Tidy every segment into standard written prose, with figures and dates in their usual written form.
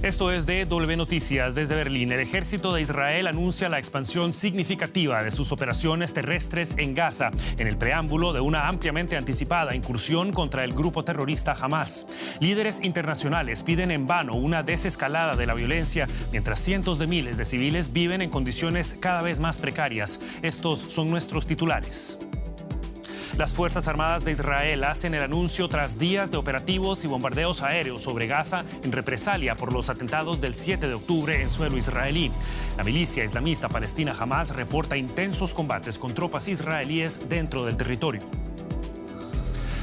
Esto es DW Noticias desde Berlín. El ejército de Israel anuncia la expansión significativa de sus operaciones terrestres en Gaza, en el preámbulo de una ampliamente anticipada incursión contra el grupo terrorista Hamás. Líderes internacionales piden en vano una desescalada de la violencia, mientras cientos de miles de civiles viven en condiciones cada vez más precarias. Estos son nuestros titulares. Las Fuerzas Armadas de Israel hacen el anuncio tras días de operativos y bombardeos aéreos sobre Gaza en represalia por los atentados del 7 de octubre en suelo israelí. La milicia islamista palestina Hamás reporta intensos combates con tropas israelíes dentro del territorio.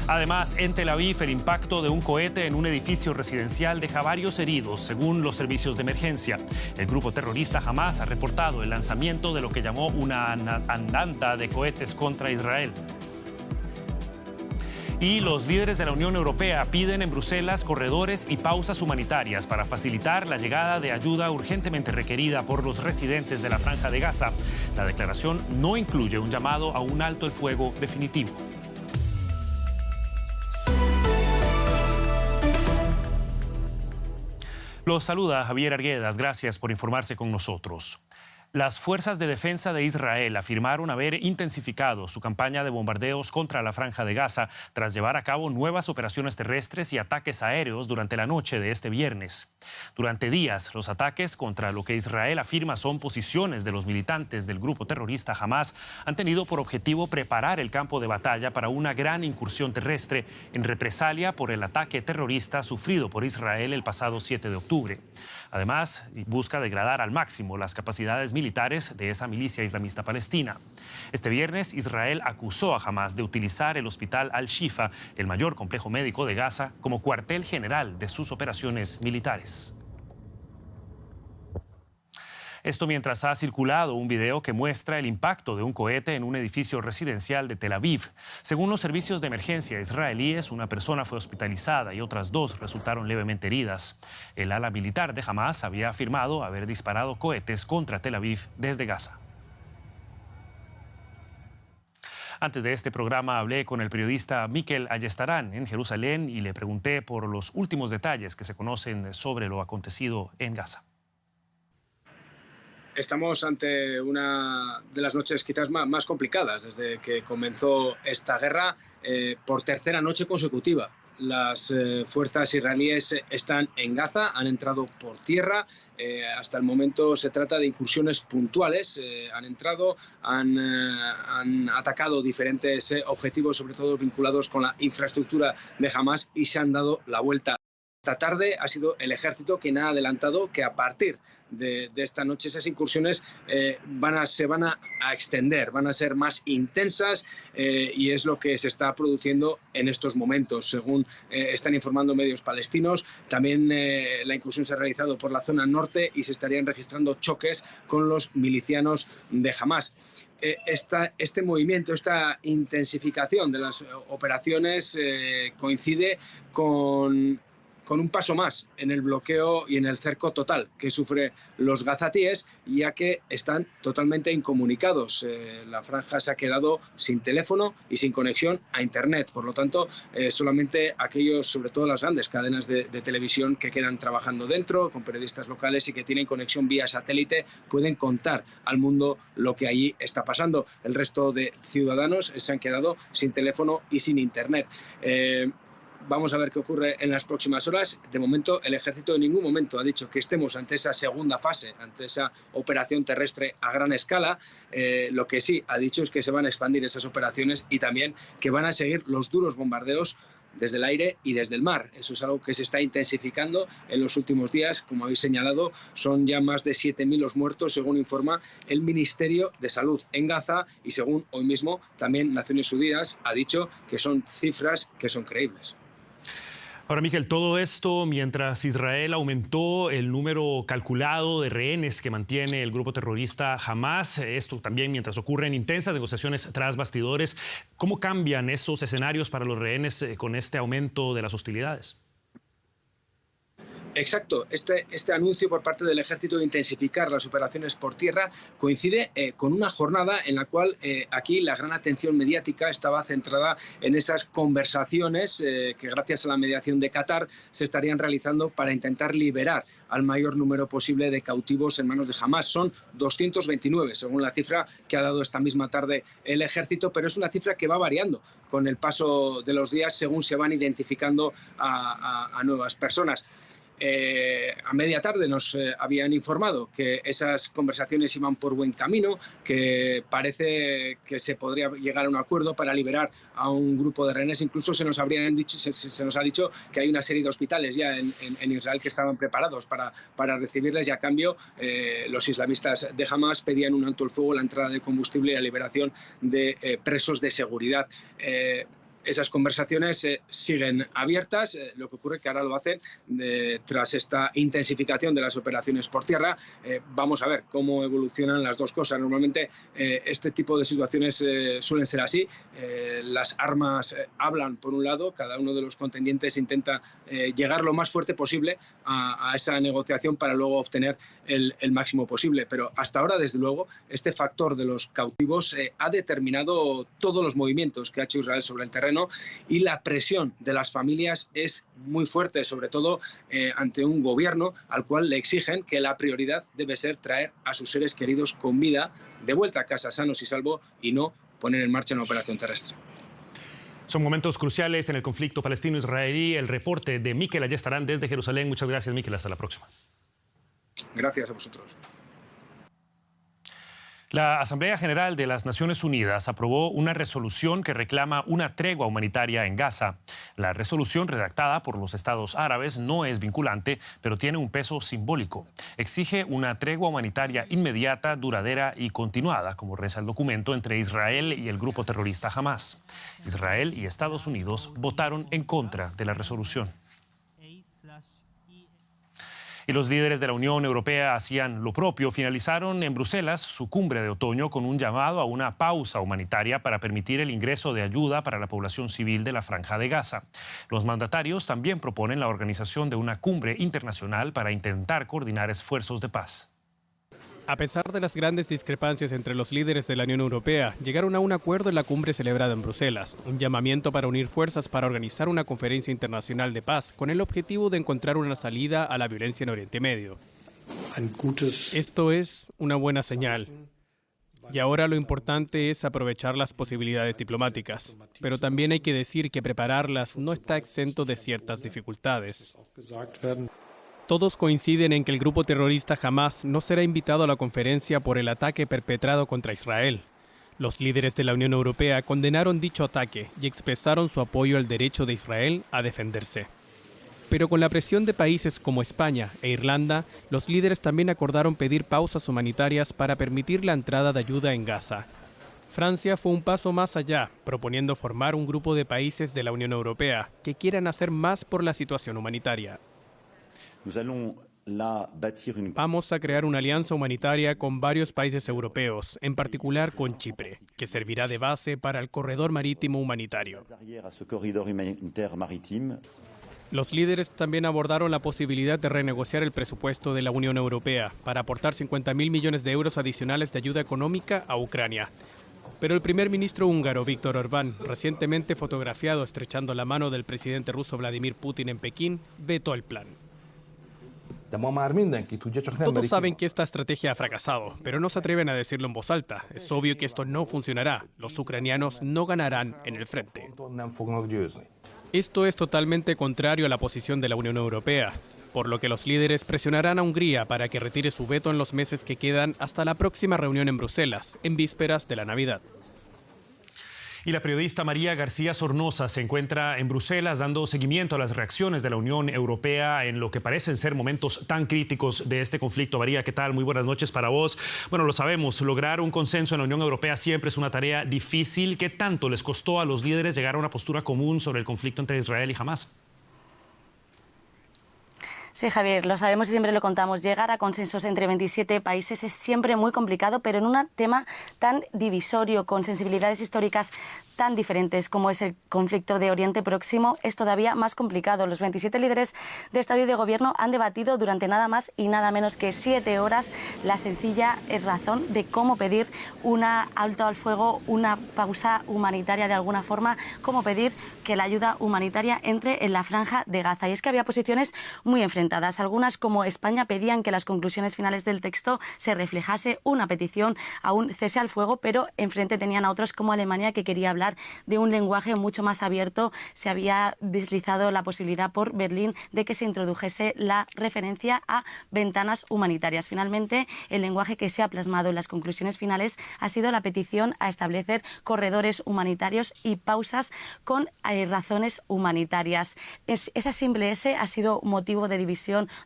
Además, en Tel Aviv, el impacto de un cohete en un edificio residencial deja varios heridos, según los servicios de emergencia. El grupo terrorista Hamás ha reportado el lanzamiento de lo que llamó una andanta de cohetes contra Israel. Y los líderes de la Unión Europea piden en Bruselas corredores y pausas humanitarias para facilitar la llegada de ayuda urgentemente requerida por los residentes de la Franja de Gaza. La declaración no incluye un llamado a un alto el fuego definitivo. Los saluda Javier Arguedas. Gracias por informarse con nosotros. Las fuerzas de defensa de Israel afirmaron haber intensificado su campaña de bombardeos contra la Franja de Gaza tras llevar a cabo nuevas operaciones terrestres y ataques aéreos durante la noche de este viernes. Durante días, los ataques contra lo que Israel afirma son posiciones de los militantes del grupo terrorista Hamás han tenido por objetivo preparar el campo de batalla para una gran incursión terrestre en represalia por el ataque terrorista sufrido por Israel el pasado 7 de octubre. Además, busca degradar al máximo las capacidades militares de esa milicia islamista palestina. Este viernes, Israel acusó a Hamás de utilizar el hospital Al-Shifa, el mayor complejo médico de Gaza, como cuartel general de sus operaciones militares. Esto mientras ha circulado un video que muestra el impacto de un cohete en un edificio residencial de Tel Aviv. Según los servicios de emergencia israelíes, una persona fue hospitalizada y otras dos resultaron levemente heridas. El ala militar de Hamás había afirmado haber disparado cohetes contra Tel Aviv desde Gaza. Antes de este programa hablé con el periodista Mikel Ayestarán en Jerusalén y le pregunté por los últimos detalles que se conocen sobre lo acontecido en Gaza. Estamos ante una de las noches quizás más complicadas desde que comenzó esta guerra por tercera noche consecutiva. Las fuerzas israelíes están en Gaza, han entrado por tierra. Hasta el momento se trata de incursiones puntuales. Han entrado, han atacado diferentes objetivos, sobre todo vinculados con la infraestructura de Hamás, y se han dado la vuelta. Esta tarde ha sido el ejército quien ha adelantado que a partir de esta noche esas incursiones se van a extender, van a ser más intensas y es lo que se está produciendo en estos momentos. Según están informando medios palestinos, también la incursión se ha realizado por la zona norte y se estarían registrando choques con los milicianos de Hamás. Este movimiento, esta intensificación de las operaciones coincide con un paso más en el bloqueo y en el cerco total que sufren los gazatíes, ya que están totalmente incomunicados. La franja se ha quedado sin teléfono y sin conexión a Internet. Por lo tanto, solamente aquellos, sobre todo las grandes cadenas de televisión que quedan trabajando dentro, con periodistas locales y que tienen conexión vía satélite, pueden contar al mundo lo que allí está pasando. El resto de ciudadanos se han quedado sin teléfono y sin Internet. Vamos a ver qué ocurre en las próximas horas. De momento, el ejército en ningún momento ha dicho que estemos ante esa segunda fase, ante esa operación terrestre a gran escala. Lo que sí ha dicho es que se van a expandir esas operaciones y también que van a seguir los duros bombardeos desde el aire y desde el mar. Eso es algo que se está intensificando en los últimos días. Como habéis señalado, son ya más de 7.000 los muertos, según informa el Ministerio de Salud en Gaza, y según hoy mismo también Naciones Unidas ha dicho que son cifras que son creíbles. Ahora, Mikel, todo esto mientras Israel aumentó el número calculado de rehenes que mantiene el grupo terrorista Hamás. Esto también mientras ocurren intensas negociaciones tras bastidores. ¿Cómo cambian esos escenarios para los rehenes con este aumento de las hostilidades? Exacto. Este anuncio por parte del ejército de intensificar las operaciones por tierra coincide con una jornada en la cual aquí la gran atención mediática estaba centrada en esas conversaciones que gracias a la mediación de Qatar se estarían realizando para intentar liberar al mayor número posible de cautivos en manos de Hamás. Son 229, según la cifra que ha dado esta misma tarde el ejército, pero es una cifra que va variando con el paso de los días según se van identificando a nuevas personas. A media tarde nos habían informado que esas conversaciones iban por buen camino, que parece que se podría llegar a un acuerdo para liberar a un grupo de rehenes. Incluso se nos ha dicho que hay una serie de hospitales ya en Israel que estaban preparados para recibirles, y a cambio los islamistas de Hamás pedían un alto el fuego, la entrada de combustible y la liberación de presos de seguridad. Esas conversaciones siguen abiertas, lo que ocurre que ahora lo hacen tras esta intensificación de las operaciones por tierra. Vamos a ver cómo evolucionan las dos cosas. Normalmente este tipo de situaciones suelen ser así. Las armas hablan por un lado, cada uno de los contendientes intenta llegar lo más fuerte posible a esa negociación para luego obtener el máximo posible. Pero hasta ahora, desde luego, este factor de los cautivos ha determinado todos los movimientos que ha hecho Israel sobre el terreno, y la presión de las familias es muy fuerte, sobre todo ante un gobierno al cual le exigen que la prioridad debe ser traer a sus seres queridos con vida de vuelta a casa sanos y salvo, y no poner en marcha una operación terrestre. Son momentos cruciales en el conflicto palestino-israelí. El reporte de Miquel Ayestarán desde Jerusalén. Muchas gracias, Miquel. Hasta la próxima. Gracias a vosotros. La Asamblea General de las Naciones Unidas aprobó una resolución que reclama una tregua humanitaria en Gaza. La resolución, redactada por los Estados árabes, no es vinculante, pero tiene un peso simbólico. Exige una tregua humanitaria inmediata, duradera y continuada, como reza el documento, entre Israel y el grupo terrorista Hamás. Israel y Estados Unidos votaron en contra de la resolución. Y los líderes de la Unión Europea hacían lo propio. Finalizaron en Bruselas su cumbre de otoño con un llamado a una pausa humanitaria para permitir el ingreso de ayuda para la población civil de la Franja de Gaza. Los mandatarios también proponen la organización de una cumbre internacional para intentar coordinar esfuerzos de paz. A pesar de las grandes discrepancias entre los líderes de la Unión Europea, llegaron a un acuerdo en la cumbre celebrada en Bruselas, un llamamiento para unir fuerzas para organizar una conferencia internacional de paz con el objetivo de encontrar una salida a la violencia en Oriente Medio. Esto es una buena señal. Y ahora lo importante es aprovechar las posibilidades diplomáticas, pero también hay que decir que prepararlas no está exento de ciertas dificultades. Todos coinciden en que el grupo terrorista Hamás no será invitado a la conferencia por el ataque perpetrado contra Israel. Los líderes de la Unión Europea condenaron dicho ataque y expresaron su apoyo al derecho de Israel a defenderse. Pero con la presión de países como España e Irlanda, los líderes también acordaron pedir pausas humanitarias para permitir la entrada de ayuda en Gaza. Francia fue un paso más allá, proponiendo formar un grupo de países de la Unión Europea que quieran hacer más por la situación humanitaria. Vamos a crear una alianza humanitaria con varios países europeos, en particular con Chipre, que servirá de base para el corredor marítimo humanitario. Los líderes también abordaron la posibilidad de renegociar el presupuesto de la Unión Europea para aportar 50.000 millones de euros adicionales de ayuda económica a Ucrania. Pero el primer ministro húngaro, Viktor Orbán, recientemente fotografiado estrechando la mano del presidente ruso Vladimir Putin en Pekín, vetó el plan. Todos saben que esta estrategia ha fracasado, pero no se atreven a decirlo en voz alta. Es obvio que esto no funcionará. Los ucranianos no ganarán en el frente. Esto es totalmente contrario a la posición de la Unión Europea, por lo que los líderes presionarán a Hungría para que retire su veto en los meses que quedan hasta la próxima reunión en Bruselas, en vísperas de la Navidad. Y la periodista María García Sornosa se encuentra en Bruselas dando seguimiento a las reacciones de la Unión Europea en lo que parecen ser momentos tan críticos de este conflicto. María, ¿qué tal? Muy buenas noches para vos. Bueno, lo sabemos, lograr un consenso en la Unión Europea siempre es una tarea difícil. ¿Qué tanto les costó a los líderes llegar a una postura común sobre el conflicto entre Israel y Hamás? Sí, Javier, lo sabemos y siempre lo contamos. Llegar a consensos entre 27 países es siempre muy complicado, pero en un tema tan divisorio, con sensibilidades históricas tan diferentes como es el conflicto de Oriente Próximo, es todavía más complicado. Los 27 líderes de Estado y de Gobierno han debatido durante nada más y nada menos que 7 horas la sencilla razón de cómo pedir un alto al fuego, una pausa humanitaria de alguna forma, cómo pedir que la ayuda humanitaria entre en la franja de Gaza. Y es que había posiciones muy enfrentadas. Algunas, como España, pedían que en las conclusiones finales del texto se reflejase una petición a un cese al fuego, pero enfrente tenían a otros como Alemania, que quería hablar de un lenguaje mucho más abierto. Se había deslizado la posibilidad por Berlín de que se introdujese la referencia a ventanas humanitarias. Finalmente, el lenguaje que se ha plasmado en las conclusiones finales ha sido la petición a establecer corredores humanitarios y pausas con razones humanitarias. Esa simple S ha sido motivo de división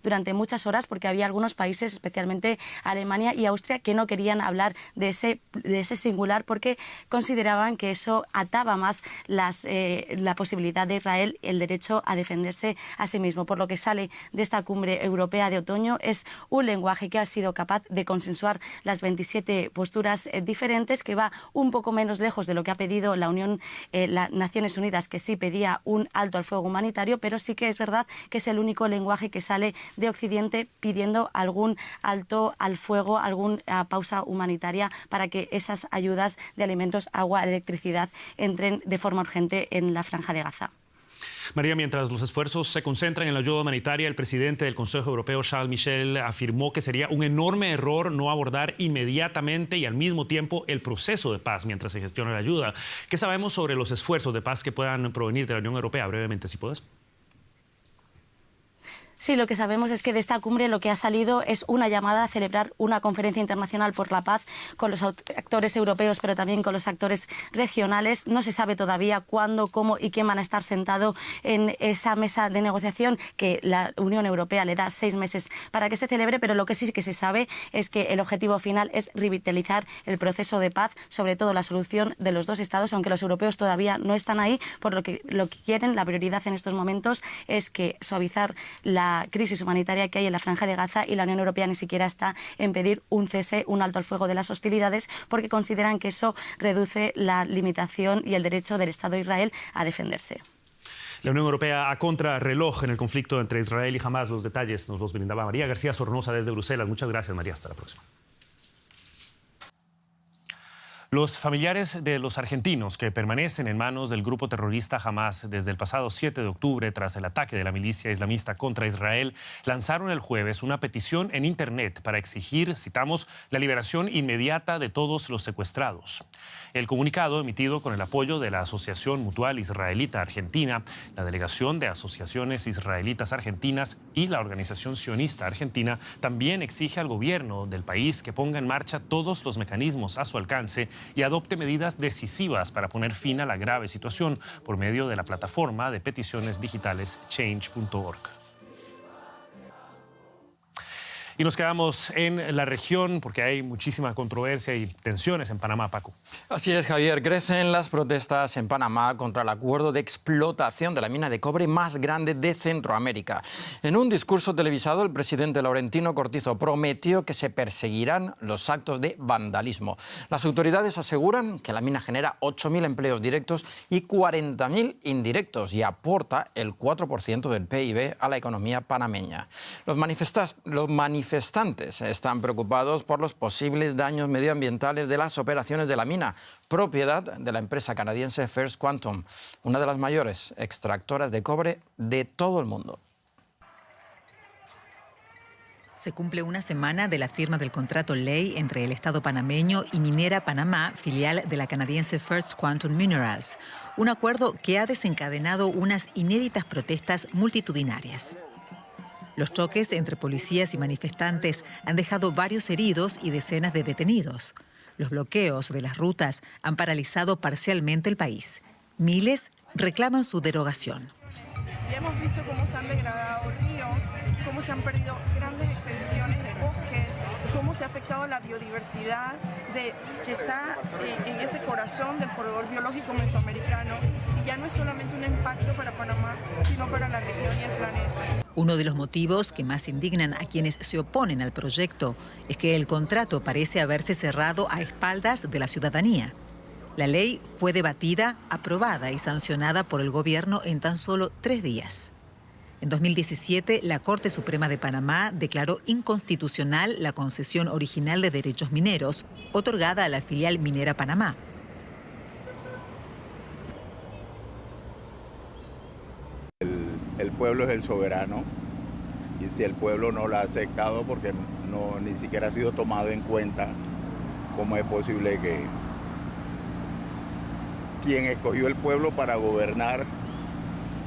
durante muchas horas, porque había algunos países, especialmente Alemania y Austria, que no querían hablar de ese singular porque consideraban que eso ataba más la posibilidad de Israel, el derecho a defenderse a sí mismo. Por lo que sale de esta cumbre europea de otoño es un lenguaje que ha sido capaz de consensuar las 27 posturas diferentes, que va un poco menos lejos de lo que ha pedido las Naciones Unidas, que sí pedía un alto al fuego humanitario, pero sí que es verdad que es el único lenguaje que sale de Occidente pidiendo algún alto al fuego, alguna pausa humanitaria para que esas ayudas de alimentos, agua, electricidad entren de forma urgente en la franja de Gaza. María, mientras los esfuerzos se concentran en la ayuda humanitaria, el presidente del Consejo Europeo, Charles Michel, afirmó que sería un enorme error no abordar inmediatamente y al mismo tiempo el proceso de paz mientras se gestiona la ayuda. ¿Qué sabemos sobre los esfuerzos de paz que puedan provenir de la Unión Europea? Brevemente, si puedes. Sí, lo que sabemos es que de esta cumbre lo que ha salido es una llamada a celebrar una conferencia internacional por la paz con los actores europeos, pero también con los actores regionales. No se sabe todavía cuándo, cómo y quién van a estar sentados en esa mesa de negociación, que la Unión Europea le da 6 meses para que se celebre, pero lo que sí que se sabe es que el objetivo final es revitalizar el proceso de paz, sobre todo la solución de los dos estados, aunque los europeos todavía no están ahí, por lo que quieren, la prioridad en estos momentos es que suavizar la crisis humanitaria que hay en la franja de Gaza, y la Unión Europea ni siquiera está en pedir un cese, un alto al fuego de las hostilidades, porque consideran que eso reduce la limitación y el derecho del Estado de Israel a defenderse. La Unión Europea a contrarreloj en el conflicto entre Israel y Hamás. Los detalles nos los brindaba María García Sornosa desde Bruselas. Muchas gracias, María. Hasta la próxima. Los familiares de los argentinos que permanecen en manos del grupo terrorista Hamás desde el pasado 7 de octubre tras el ataque de la milicia islamista contra Israel lanzaron el jueves una petición en Internet para exigir, citamos, la liberación inmediata de todos los secuestrados. El comunicado, emitido con el apoyo de la Asociación Mutual Israelita Argentina, la Delegación de Asociaciones Israelitas Argentinas y la Organización Sionista Argentina, también exige al gobierno del país que ponga en marcha todos los mecanismos a su alcance y adopte medidas decisivas para poner fin a la grave situación por medio de la plataforma de peticiones digitales change.org. Y nos quedamos en la región porque hay muchísima controversia y tensiones en Panamá, Paco. Así es, Javier. Crecen las protestas en Panamá contra el acuerdo de explotación de la mina de cobre más grande de Centroamérica. En un discurso televisado, el presidente Laurentino Cortizo prometió que se perseguirán los actos de vandalismo. Las autoridades aseguran que la mina genera 8.000 empleos directos y 40.000 indirectos y aporta el 4% del PIB a la economía panameña. Los manifestantes están preocupados por los posibles daños medioambientales de las operaciones de la mina, propiedad de la empresa canadiense First Quantum, una de las mayores extractoras de cobre de todo el mundo. Se cumple una semana de la firma del contrato ley entre el Estado panameño y Minera Panamá, filial de la canadiense First Quantum Minerals, un acuerdo que ha desencadenado unas inéditas protestas multitudinarias. Los choques entre policías y manifestantes han dejado varios heridos y decenas de detenidos. Los bloqueos de las rutas han paralizado parcialmente el país. Miles reclaman su derogación. Y hemos visto cómo se han degradado ríos, cómo se han perdido grandes extensiones de bosques, cómo se ha afectado la biodiversidad que está en ese corazón del corredor biológico mesoamericano. Y ya no es solamente un impacto para Panamá, sino para la región y el planeta. Uno de los motivos que más indignan a quienes se oponen al proyecto es que el contrato parece haberse cerrado a espaldas de la ciudadanía. La ley fue debatida, aprobada y sancionada por el gobierno en tan solo 3 días. En 2017, la Corte Suprema de Panamá declaró inconstitucional la concesión original de derechos mineros, otorgada a la filial minera Panamá. El pueblo es el soberano y si el pueblo no lo ha aceptado porque ni siquiera ha sido tomado en cuenta, ¿cómo es posible que quien escogió el pueblo para gobernar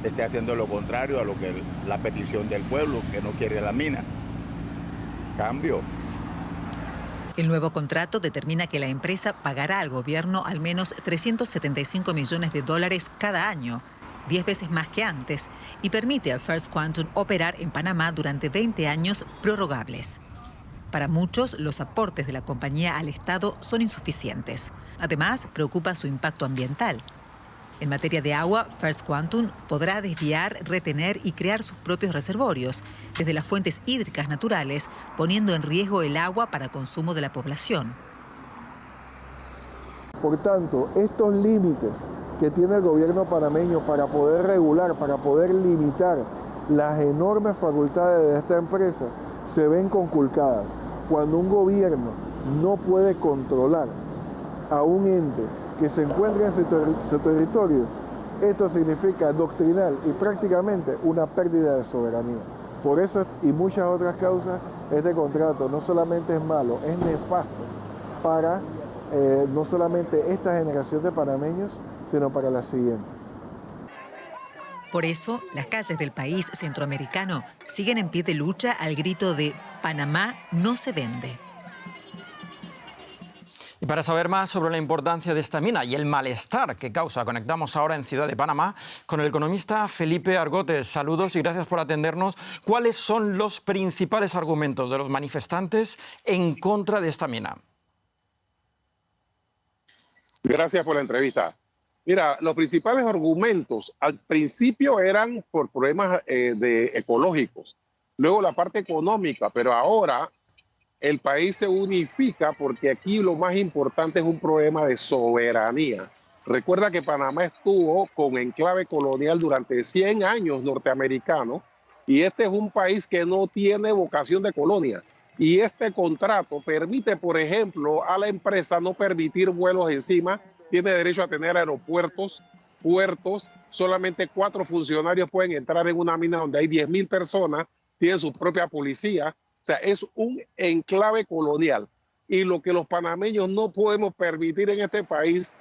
esté haciendo lo contrario a lo que la petición del pueblo, que no quiere la mina? Cambio. El nuevo contrato determina que la empresa pagará al gobierno al menos $375 millones cada año, 10 veces más que antes, y permite a First Quantum operar en Panamá durante 20 años prorrogables. Para muchos, los aportes de la compañía al Estado son insuficientes. Además, preocupa su impacto ambiental. En materia de agua, First Quantum podrá desviar, retener y crear sus propios reservorios, desde las fuentes hídricas naturales, poniendo en riesgo el agua para consumo de la población. Por tanto, estos límites que tiene el gobierno panameño para poder regular, para poder limitar las enormes facultades de esta empresa, se ven conculcadas. Cuando un gobierno no puede controlar a un ente que se encuentra en su territorio, esto significa doctrinal y prácticamente una pérdida de soberanía. Por eso y muchas otras causas, este contrato no solamente es malo, es nefasto para no solamente esta generación de panameños, sino para las siguientes. Por eso, las calles del país centroamericano siguen en pie de lucha al grito de «Panamá no se vende». Y para saber más sobre la importancia de esta mina y el malestar que causa, conectamos ahora en Ciudad de Panamá con el economista Felipe Argote. Saludos y gracias por atendernos. ¿Cuáles son los principales argumentos de los manifestantes en contra de esta mina? Gracias por la entrevista. Mira, los principales argumentos al principio eran por problemas ecológicos, luego la parte económica, pero ahora el país se unifica porque aquí lo más importante es un problema de soberanía. Recuerda que Panamá estuvo con enclave colonial durante 100 años norteamericano y este es un país que no tiene vocación de colonia. Y este contrato permite, por ejemplo, a la empresa no permitir vuelos encima, tiene derecho a tener aeropuertos, puertos, solamente 4 funcionarios pueden entrar en una mina donde hay 10.000 personas, tienen su propia policía, o sea, es un enclave colonial. Y lo que los panameños no podemos permitir en este país,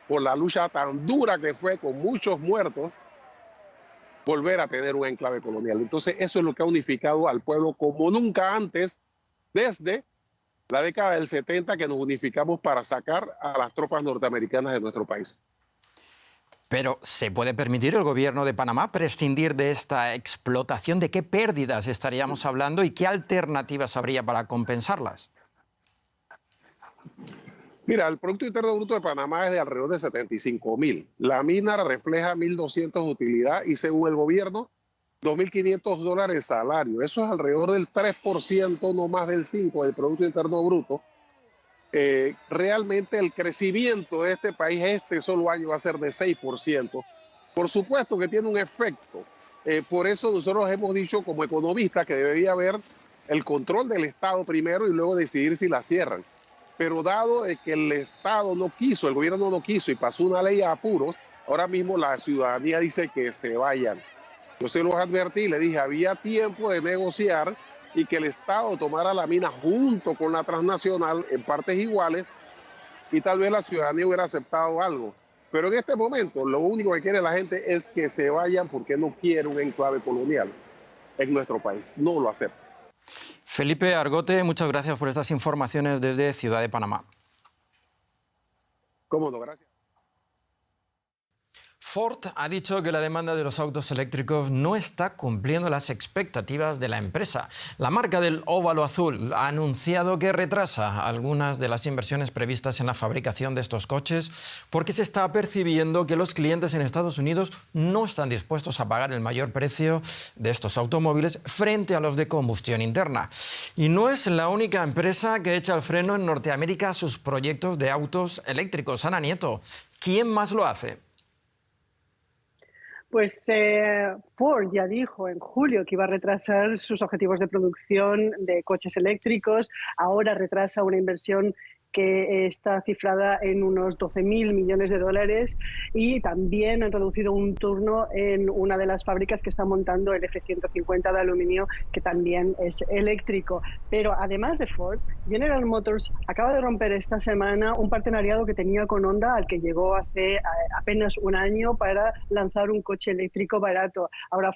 por la lucha tan dura que fue, con muchos muertos, volver a tener un enclave colonial. Entonces, eso es lo que ha unificado al pueblo como nunca antes, desde la década del 70 que nos unificamos para sacar a las tropas norteamericanas de nuestro país. Pero, ¿se puede permitir el gobierno de Panamá prescindir de esta explotación? ¿De qué pérdidas estaríamos hablando y qué alternativas habría para compensarlas? Mira, el Producto Interno Bruto de Panamá es de alrededor de 75.000. La mina refleja 1.200 de utilidad y según el gobierno, $2.500 salario. Eso es alrededor del 3%, no más del 5% del Producto Interno Bruto. Realmente el crecimiento de este país este solo año va a ser de 6%. Por supuesto que tiene un efecto. Por eso nosotros hemos dicho como economistas que debería haber el control del Estado primero y luego decidir si la cierran. Pero dado de que el Estado no quiso, el gobierno no quiso y pasó una ley a apuros, ahora mismo la ciudadanía dice que se vayan. Yo se los advertí, le dije, había tiempo de negociar y que el Estado tomara la mina junto con la transnacional en partes iguales y tal vez la ciudadanía hubiera aceptado algo. Pero en este momento lo único que quiere la gente es que se vayan porque no quiere un enclave colonial en nuestro país. No lo acepta. Felipe Argote, muchas gracias por estas informaciones desde Ciudad de Panamá. Cómo no, gracias. Ford ha dicho que la demanda de los autos eléctricos no está cumpliendo las expectativas de la empresa. La marca del óvalo azul ha anunciado que retrasa algunas de las inversiones previstas en la fabricación de estos coches porque se está percibiendo que los clientes en Estados Unidos no están dispuestos a pagar el mayor precio de estos automóviles frente a los de combustión interna. Y no es la única empresa que echa el freno en Norteamérica a sus proyectos de autos eléctricos. Ana Nieto, ¿quién más lo hace? Pues Ford ya dijo en julio que iba a retrasar sus objetivos de producción de coches eléctricos. Ahora retrasa una inversión que está cifrada en unos 12.000 millones de dólares, y también han reducido un turno en una de las fábricas que está montando el F-150 de aluminio, que también es eléctrico. Pero además de Ford, General Motors acaba de romper esta semana un partenariado que tenía con Honda, al que llegó hace apenas un año, para lanzar un coche eléctrico barato. Ahora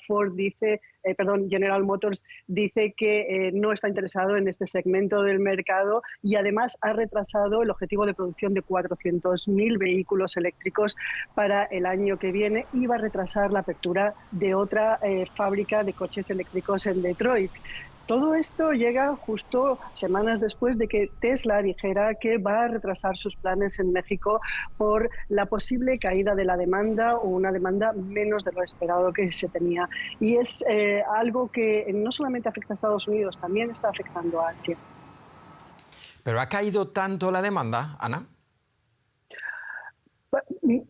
General Motors dice que no está interesado en este segmento del mercado, y además ha retrasado el objetivo de producción de 400.000 vehículos eléctricos para el año que viene, y va a retrasar la apertura de otra fábrica de coches eléctricos en Detroit. Todo esto llega justo semanas después de que Tesla dijera que va a retrasar sus planes en México por la posible caída de la demanda, o una demanda menos de lo esperado que se tenía. Y es algo que no solamente afecta a Estados Unidos, también está afectando a Asia. ¿Pero ha caído tanto la demanda, Ana?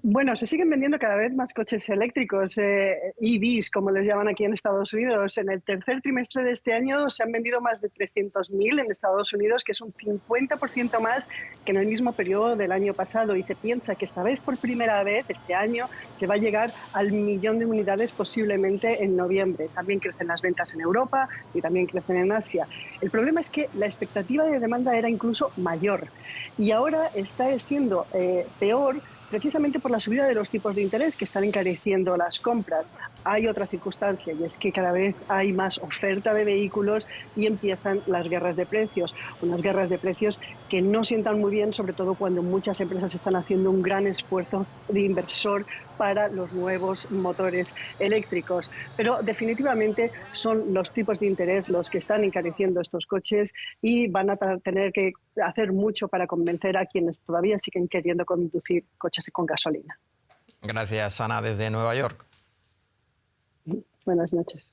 Bueno, se siguen vendiendo cada vez más coches eléctricos, EVs, como les llaman aquí en Estados Unidos. En el tercer trimestre de este año se han vendido más de 300.000 en Estados Unidos, que es un 50% más que en el mismo periodo del año pasado. Y se piensa que esta vez, por primera vez, este año, se va a llegar al 1.000.000 de unidades posiblemente en noviembre. También crecen las ventas en Europa y también crecen en Asia. El problema es que la expectativa de demanda era incluso mayor, y ahora está siendo peor, precisamente por la subida de los tipos de interés que están encareciendo las compras. Hay otra circunstancia, y es que cada vez hay más oferta de vehículos y empiezan las guerras de precios. Unas guerras de precios que no sientan muy bien, sobre todo cuando muchas empresas están haciendo un gran esfuerzo de inversor para los nuevos motores eléctricos. Pero definitivamente son los tipos de interés los que están encareciendo estos coches, y van a tener que hacer mucho para convencer a quienes todavía siguen queriendo conducir coches con gasolina. Gracias, Ana, desde Nueva York. Buenas noches.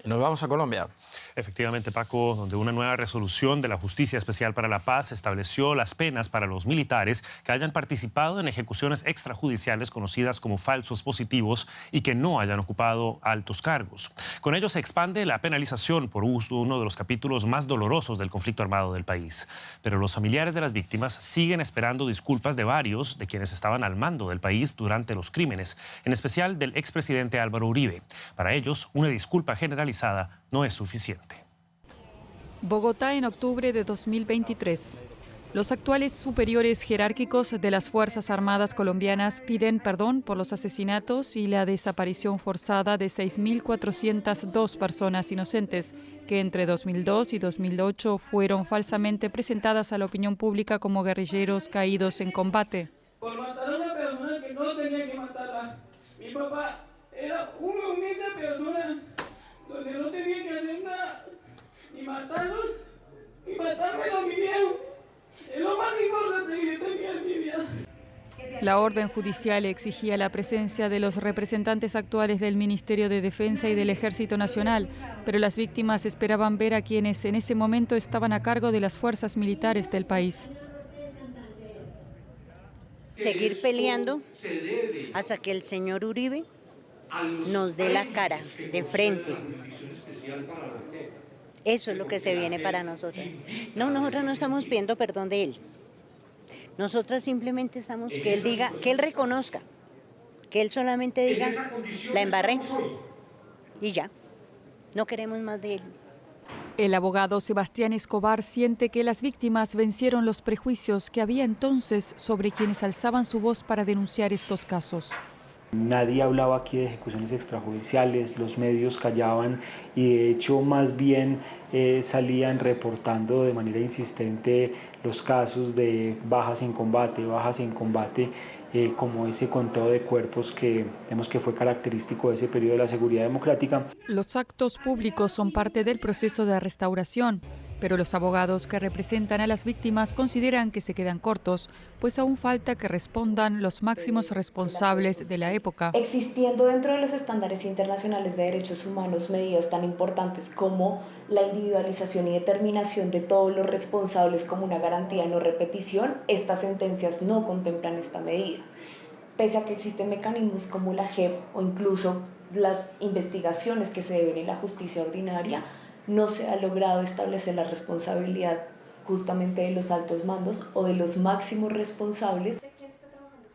Nos vamos a Colombia. Efectivamente, Paco, donde una nueva resolución de la Justicia Especial para la Paz estableció las penas para los militares que hayan participado en ejecuciones extrajudiciales conocidas como falsos positivos y que no hayan ocupado altos cargos. Con ello se expande la penalización por uno de los capítulos más dolorosos del conflicto armado del país. Pero los familiares de las víctimas siguen esperando disculpas de varios de quienes estaban al mando del país durante los crímenes, en especial del expresidente Álvaro Uribe. Para ellos, una disculpa generalizada no es suficiente. Bogotá en octubre de 2023. Los actuales superiores jerárquicos de las Fuerzas Armadas colombianas piden perdón por los asesinatos y la desaparición forzada de 6.402 personas inocentes que entre 2002 y 2008 fueron falsamente presentadas a la opinión pública como guerrilleros caídos en combate. Por matar a una persona que no tenía que matarla. Mi papá era una humilde persona donde no tenía que hacer nada, ni matarlos, ni matármelo a mi viejo. Es lo más importante que yo tenía en mi vida. La orden judicial exigía la presencia de los representantes actuales del Ministerio de Defensa y del Ejército Nacional, pero las víctimas esperaban ver a quienes en ese momento estaban a cargo de las fuerzas militares del país. Seguir peleando hasta que el señor Uribe nos dé la cara de frente. Eso es lo que se viene para nosotros. No, nosotros no estamos pidiendo perdón de él. Nosotros simplemente estamos que él diga, que él reconozca, que él solamente diga, la embarré y ya. No queremos más de él. El abogado Sebastián Escobar siente que las víctimas vencieron los prejuicios que había entonces sobre quienes alzaban su voz para denunciar estos casos. Nadie hablaba aquí de ejecuciones extrajudiciales, los medios callaban y de hecho más bien salían reportando de manera insistente los casos de bajas en combate, como ese conteo de cuerpos que vemos que fue característico de ese periodo de la seguridad democrática. Los actos públicos son parte del proceso de restauración, pero los abogados que representan a las víctimas consideran que se quedan cortos, pues aún falta que respondan los máximos responsables de la época. Existiendo dentro de los estándares internacionales de derechos humanos medidas tan importantes como la individualización y determinación de todos los responsables como una garantía de no repetición, estas sentencias no contemplan esta medida. Pese a que existen mecanismos como la JEP o incluso las investigaciones que se deben en la justicia ordinaria, no se ha logrado establecer la responsabilidad justamente de los altos mandos o de los máximos responsables.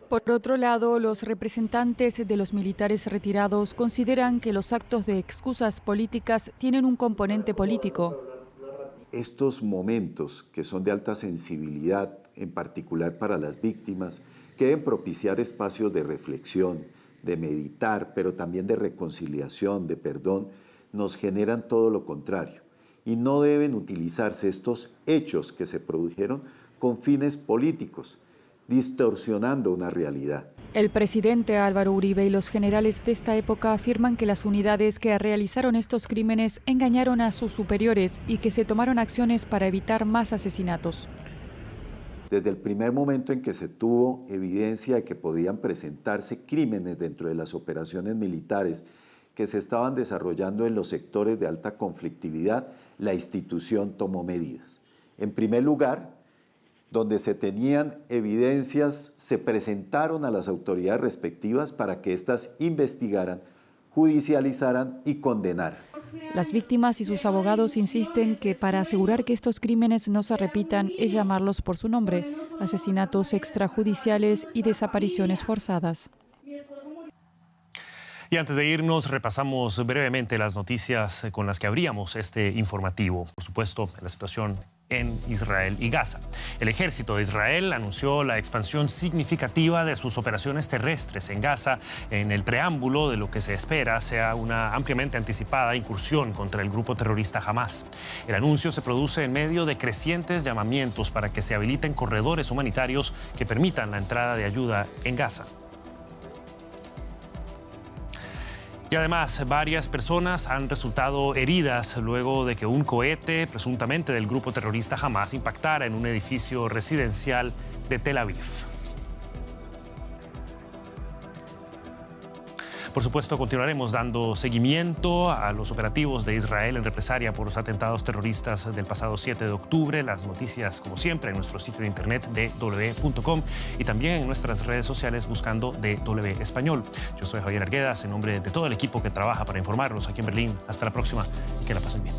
Por otro lado, los representantes de los militares retirados consideran que los actos de excusas políticas tienen un componente político. Estos momentos que son de alta sensibilidad, en particular para las víctimas, que deben propiciar espacios de reflexión, de meditar, pero también de reconciliación, de perdón, nos generan todo lo contrario y no deben utilizarse estos hechos que se produjeron con fines políticos, distorsionando una realidad. El presidente Álvaro Uribe y los generales de esta época afirman que las unidades que realizaron estos crímenes engañaron a sus superiores y que se tomaron acciones para evitar más asesinatos. Desde el primer momento en que se tuvo evidencia de que podían presentarse crímenes dentro de las operaciones militares que se estaban desarrollando en los sectores de alta conflictividad, la institución tomó medidas. En primer lugar, donde se tenían evidencias, se presentaron a las autoridades respectivas para que éstas investigaran, judicializaran y condenaran. Las víctimas y sus abogados insisten que para asegurar que estos crímenes no se repitan es llamarlos por su nombre: asesinatos extrajudiciales y desapariciones forzadas. Y antes de irnos, repasamos brevemente las noticias con las que abríamos este informativo. Por supuesto, la situación en Israel y Gaza. El ejército de Israel anunció la expansión significativa de sus operaciones terrestres en Gaza en el preámbulo de lo que se espera sea una ampliamente anticipada incursión contra el grupo terrorista Hamás. El anuncio se produce en medio de crecientes llamamientos para que se habiliten corredores humanitarios que permitan la entrada de ayuda en Gaza. Y además, varias personas han resultado heridas luego de que un cohete, presuntamente del grupo terrorista Hamás, impactara en un edificio residencial de Tel Aviv. Por supuesto, continuaremos dando seguimiento a los operativos de Israel en represalia por los atentados terroristas del pasado 7 de octubre. Las noticias, como siempre, en nuestro sitio de internet dw.com y también en nuestras redes sociales buscando DW Español. Yo soy Javier Arguedas, en nombre de todo el equipo que trabaja para informarnos aquí en Berlín. Hasta la próxima y que la pasen bien.